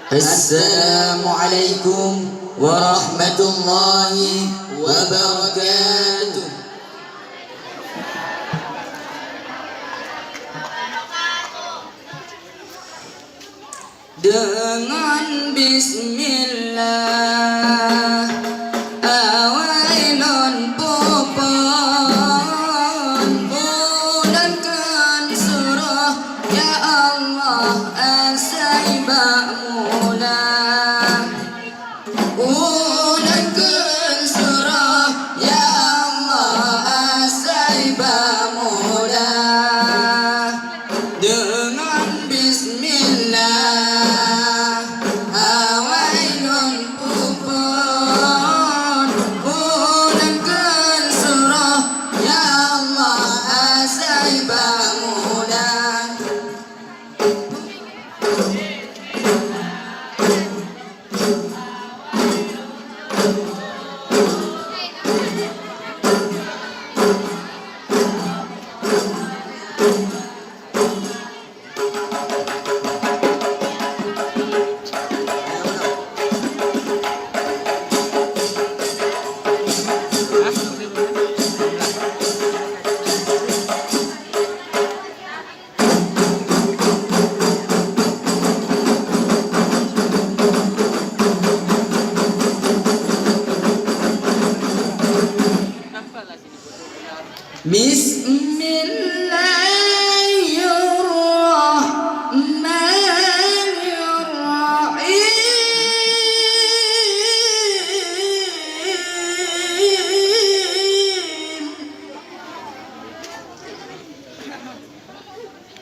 Assalamualaikum warahmatullahi wabarakatuh. Dengan bismillah awailun popon bulankan surah ya Allah asaiba mula bulankan surah ya Allah asaiba mula dengan bismillah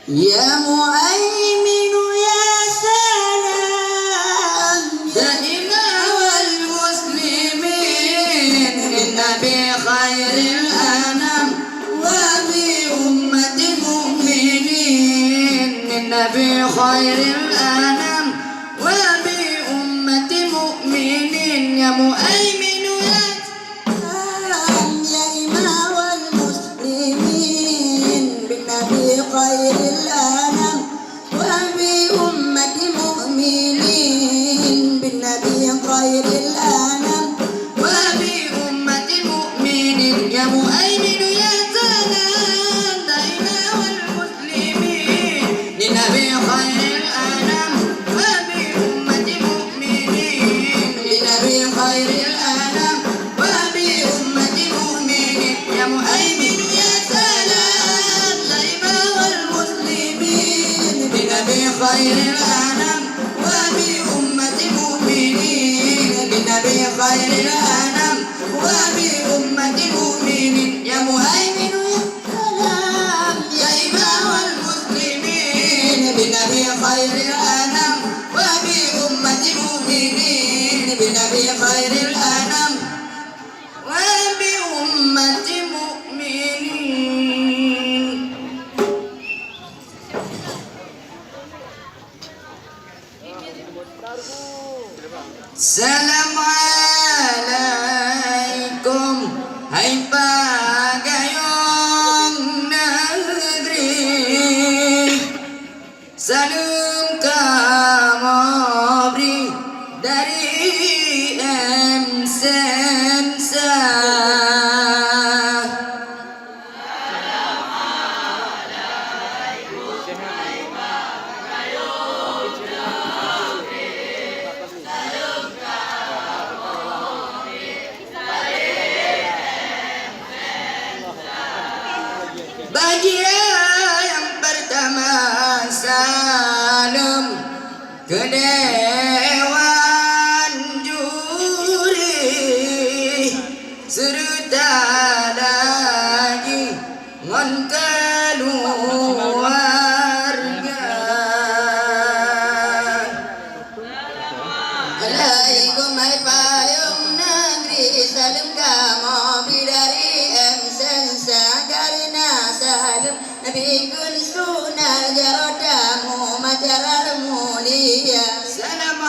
Ya Mu'aiminu ya salam Da'ina wal muslimin Inna bi khairil anam Wa bi ummati mu'minin Inna bi khairil anam Wa bi ummati mu'minin Ya Mu'aiminu ya salam Da'ina wal muslimin Inna bi khairil خير الأنام وبأمة مؤمنين بنبي خير الأنام وبأمة مؤمنين يا مهيمن يا سلام يا إمام المسلمين بنبي خير الأنام وبأمة مؤمنين بنبي خير الأنام وبأمة مؤمنين. Assalamualaikum hai pagayong negeri salam kamobri dari Sensa. Yang pertama salam ke Dewan Juri serta lagi ngon keluarga. Alaikum hai payung negeri salam kamu bidari Sensa karena salam Nabi kun sunnah jarodamu majaral mulia. Salam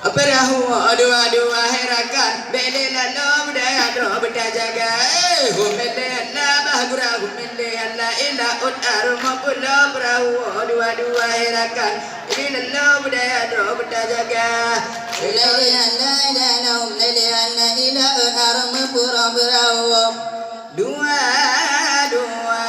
Perahu dua-dua herakan bele lalu budaya dro berjaga humele la bahgura humele la ila utaru mapulo perahu dua-dua herakan bele lalu budaya dro berjaga lele la ila lele la ila utaru mapulo perahu dua-dua.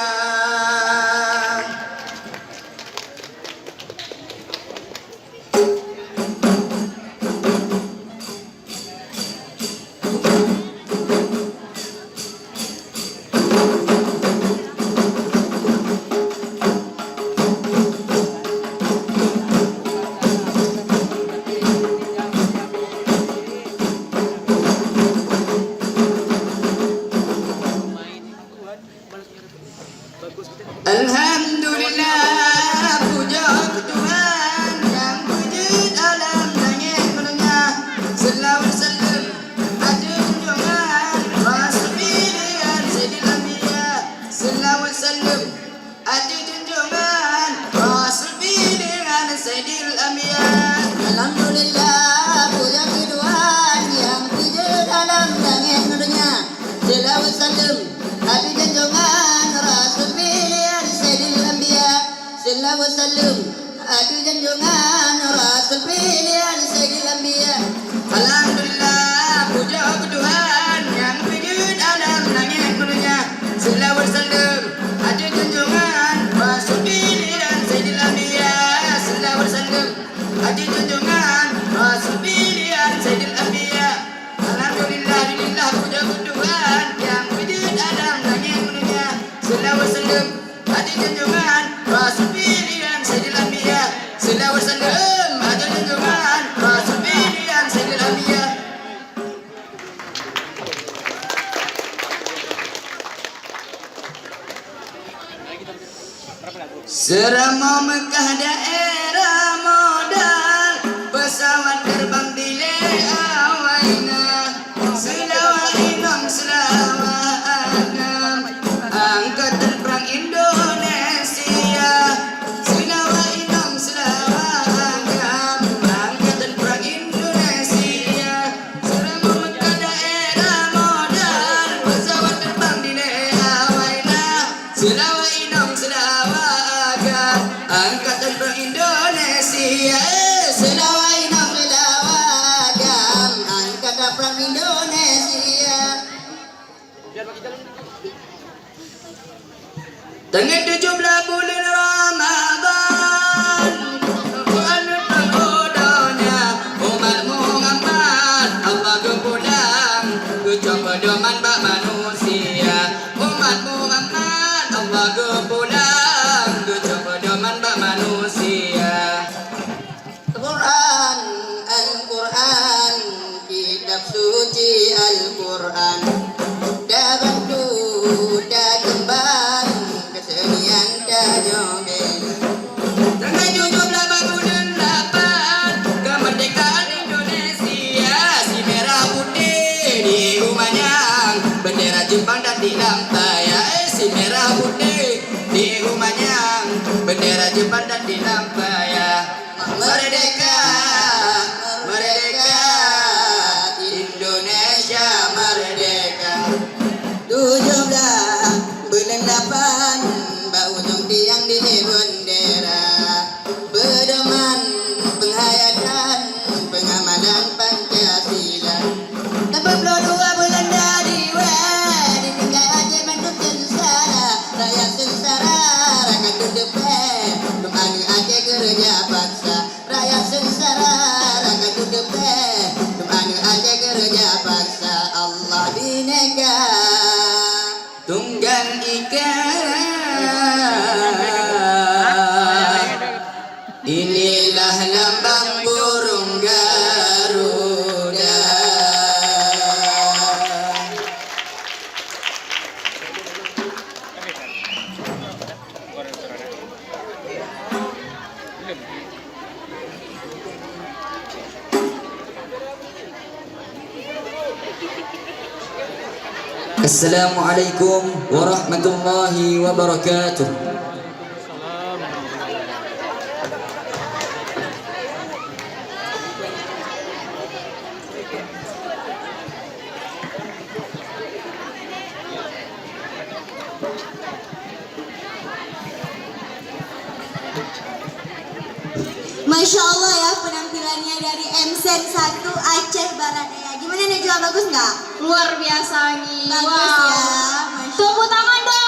Alhamdulillah, puja Tuhan yang wujud alam langit dunia. Selawat salam ada junjungan Rasul pilihan Sayyidil Anbiya. Selawat salam ada junjungan Rasul pilihan Sayyidil Anbiya. Alhamdulillah, puja Tuhan yang wujud alam langit dunia. Selawat salam ada junjungan Rasul pilihan Sayyidil Anbiya. Selawat salam ada junjungan Rasul pilihan Sayyidil Anbiya. Alhamdulillah, puja Tuhan yang wujud alam langit dunia. Selawat salam ada junjungan Rasul pilihan Sayyidil Anbiya. Selawat salam ada junjungan Rasul pilihan Sayyidil Anbiya. Alhamdulillah, lillah puja Tuhan yang wujud alam langit dunia. Selawat salam ada junjungan Rasul pilihan Sayyidil Anbiya. Selawat salam ada junjungan Rasul pilihan Sayyidil Anbiya. Serama Mekah daerah modal, pesawat terbang delay awaina. Selawat inang selawat agam, angkatan perang Indonesia. Selawat inang selawat agam, angkatan perang Indonesia. Serama Mekah daerah modal, pesawat terbang delay awaina. Selawat inang selawat agam, angkatan perang Indonesia. Selawat inang selawat agam, angkatan perang Indonesia. Tengah 17 bulan Ramadan, Quran tergodanya umat Muhammad. Allah kepulang kecoba doman bak manusia. Umat Muhammad Allah kepulang kecoba doman bak manusia. Quran, Al-Quran, kitab suci Al-Quran. Dah bantu, dah kembang, kesenian dah joget. Tanggal 17 bulan 8, kemerdekaan Indonesia. Si merah putih di rumahnya, bendera Jepang dan di lampaya. Si merah putih di rumahnya, bendera Jepang dan di lampaya. Merdeka, merdeka, Indonesia merdeka. 17 bulan 8, bak ujung tiang di bendera. Pedoman penghayatan pengamalan Pancasila. 82 bulan dari ditinggal aja manduk sengsara. Rakyat sengsara, rakyat duduk belum anu aja kerja paksa. Rakyat sengsara, rakyat duduk belum anu aja kerja paksa. Allah bineka Tunggal Ika, inilah lambang burung Garuda. Assalamualaikum warahmatullahi wabarakatuh. Masya Allah ya penampilannya dari MSen 1 Aceh Barat ya. Gimana nih, Najwa, bagus nggak? Luar biasa nih. Bagus ya. Masya Tepuk tangan dong.